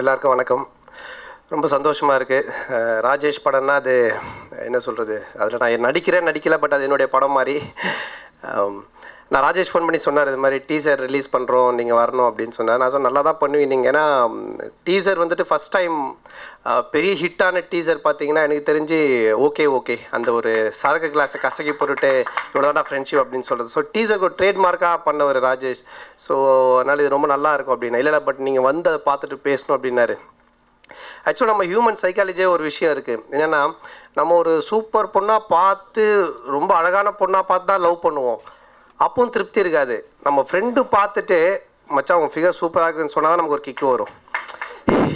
எல்லாருக்கும் வணக்கம். ரொம்ப சந்தோஷமாக இருக்குது. ராஜேஷ் படம்னா அது என்ன சொல்கிறது, அதில் நான் நடிக்கலை, பட் அது என்னுடைய படம் மாதிரி. நான் ராஜேஷ் ஃபோன் பண்ணி சொன்னார், இது மாதிரி டீசர் ரிலீஸ் பண்ணுறோம், நீங்கள் வரணும் அப்படின்னு சொன்னார். நான் சொன்ன நல்லா தான் பண்ணுவீங்க நீங்கள், ஏன்னா டீசர் வந்துட்டு ஃபஸ்ட் டைம் பெரிய ஹிட்டான டீசர் பார்த்தீங்கன்னா எனக்கு தெரிஞ்சு ஓகே அந்த ஒரு சரக்கு கிளாஸை கசக்கி போட்டுட்டு இவ்வளோ தான் ஃப்ரெண்ட்ஷிப் அப்படின்னு சொல்கிறது. ஸோ டீசருக்கு ஒரு ட்ரேட்மார்க்காக பண்ண ஒரு ராஜேஷ். ஸோ அதனால் இது ரொம்ப நல்லா இருக்கும் அப்படின்னா, இல்லை பட் நீங்கள் வந்து அதை பார்த்துட்டு பேசணும் அப்படின்னாரு. ஆக்சுவலாக நம்ம ஹியூமன் சைக்காலஜியே ஒரு விஷயம் இருக்குது. என்னென்னா, நம்ம ஒரு சூப்பர் பொண்ணாக பார்த்து, ரொம்ப அழகான பொண்ணாக பார்த்து தான் லவ் பண்ணுவோம். அப்பவும் திருப்தி இருக்காது. நம்ம ஃப்ரெண்டு பார்த்துட்டு மச்சான் அவங்க ஃபிகர் சூப்பராக இருக்குதுன்னு சொன்னால் தான் நமக்கு ஒரு கிக்கு வரும்.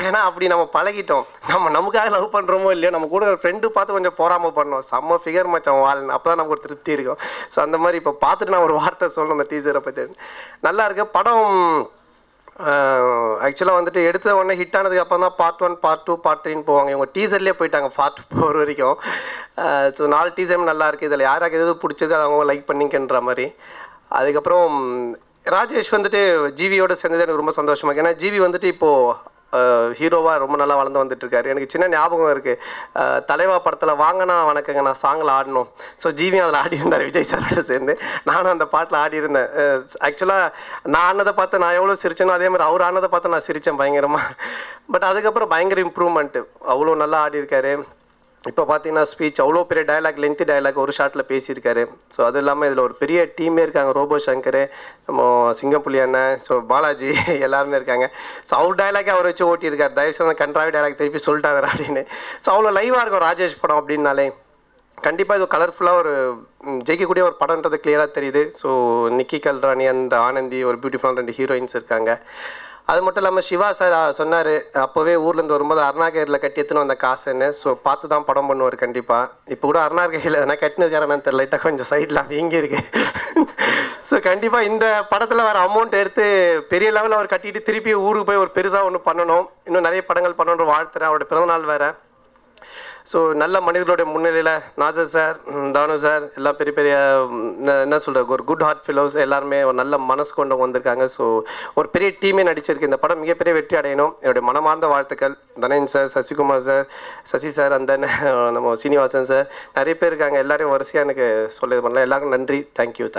ஏன்னா அப்படி நம்ம பழகிட்டோம். நமக்காக லவ் பண்ணுறோமோ இல்லையோ, நம்ம கூட ஒரு ஃப்ரெண்டு பார்த்து கொஞ்சம் போராமல் பண்ணோம், செம்ம ஃபிகர் மச்சான் வாழ்னு, அப்போ தான் நமக்கு ஒரு திருப்தி இருக்கும். ஸோ அந்த மாதிரி இப்போ பார்த்துட்டு நான் ஒரு வார்த்தை சொல்லணும் அந்த டீசரை பற்றி. நல்லா இருக்கு படம். ஆக்சுவலாக வந்துட்டு எடுத்த உடனே ஹிட் ஆனதுக்கு அப்புறம் தான் பார்ட் 1, பார்ட் 2, பார்ட் 3ன்னு போவாங்க. இவங்க டீசர்லேயே போயிட்டாங்க பார்ட் 4 வரைக்கும். ஸோ 4 டீசரும் நல்லா இருக்குது. இதில் யாராக்கு எது பிடிச்சது அதை அவங்க லைக் பண்ணிங்கன்ற மாதிரி. அதுக்கப்புறம் ராஜேஷ் வந்துட்டு ஜிவியோடு சேர்ந்தது எனக்கு ரொம்ப சந்தோஷமாக இருக்குது. ஏன்னா ஜிவி வந்துட்டு இப்போது ஹீரோவாக ரொம்ப நல்லா வளர்ந்து வந்துட்டுருக்காரு. எனக்கு சின்ன ஞாபகம் இருக்குது, தலைவா படத்தில் வாங்கினா வணக்கங்க நான் சாங்கில் ஆடணும். ஸோ ஜிவியும் அதில் ஆடி இருந்தார் விஜய் சாரோட சேர்ந்து. நானும் அந்த பாட்டில் ஆடி இருந்தேன். ஆக்சுவலாக நான் ஆனதை பார்த்து நான் எவ்வளோ சிரிச்சேனோ அதே மாதிரி அவர் ஆனதை பார்த்து நான் சிரித்தேன் பயங்கரமாக. பட் அதுக்கப்புறம் பயங்கர இம்ப்ரூவ்மெண்ட்டு, அவ்வளோ நல்லா ஆடி இருக்காரு. இப்போ பார்த்தீங்கன்னா ஸ்பீச் அவ்வளோ பெரிய டைலாக், லென்த்தி டைலாக் ஒரு ஷாட்டில் பேசியிருக்காரு. ஸோ அது இல்லாமல் இதில் ஒரு பெரிய டீமே இருக்காங்க. ரோபோ சங்கர், நம்ம சிங்கப்புலி அண்ணன், ஸோ பாலாஜி எல்லாருமே இருக்காங்க. ஸோ அவர் டைலாக்கே அவர் வச்சு ஓட்டியிருக்காரு. தயவுசெய்து கண்ட்ராவி டைலாக் திருப்பி சொல்லிட்டாங்க அப்படின்னு. ஸோ அவ்வளோ லைவாக இருக்கும் ராஜேஷ் படம் அப்படின்னாலே. கண்டிப்பாக இது கலர்ஃபுல்லாக ஒரு ஜெயிக்கக்கூடிய ஒரு படம்ன்றது கிளியராக தெரியுது. ஸோ நிக்கி கல்ராணி, அந்த ஆனந்தி, ஒரு பியூட்டிஃபுல்லான 2 ஹீரோயின்ஸ் இருக்காங்க. அது மட்டும் இல்லாமல் சிவா சார் சொன்னார் அப்போவே ஊர்லேருந்து வரும்போது அருணாகரில் கட்டி எடுத்துன்னு வந்த காசுன்னு. ஸோ பார்த்து தான் படம் பண்ணுவார் கண்டிப்பாக. இப்போ கூட அருணாகரியில் எதனா கட்டினதுக்காரன்னு தெரியல, லைட்டாக கொஞ்சம் சைடில் வீங்கி இருக்கு. ஸோ கண்டிப்பாக இந்த படத்தில் வர அமௌண்ட் எடுத்து பெரிய லெவலில் அவர் கட்டிட்டு திருப்பி ஊருக்கு போய் ஒரு பெருசாக ஒன்று பண்ணணும், இன்னும் நிறைய படங்கள் பண்ணணுன்ற வாழ்த்துறேன். அவரோட பிறந்தநாள் வேறு. ஸோ நல்ல மனிதர்களுடைய முன்னிலையில் நாசர் சார், தானு சார் எல்லாம் பெரிய பெரிய என்ன சொல்கிறது, ஒரு குட் ஹார்ட் ஃபெலோஸ் எல்லாருமே ஒரு நல்ல மனசு கொண்டவங்க வந்திருக்காங்க. ஸோ ஒரு பெரிய டீமே நடிச்சிருக்கு. இந்த படம் மிகப்பெரிய வெற்றி அடையணும். என்னுடைய மனமார்ந்த வாழ்த்துக்கள். தனேன் sir, Sasikumar sir, Sasi sir, அந்த நம்ம சீனிவாசன் சார், நிறைய பேர் இருக்காங்க. எல்லாரையும் வரிசையாக எனக்கு சொல்ல பண்ணல. எல்லாருக்கும் நன்றி. தேங்க்யூ.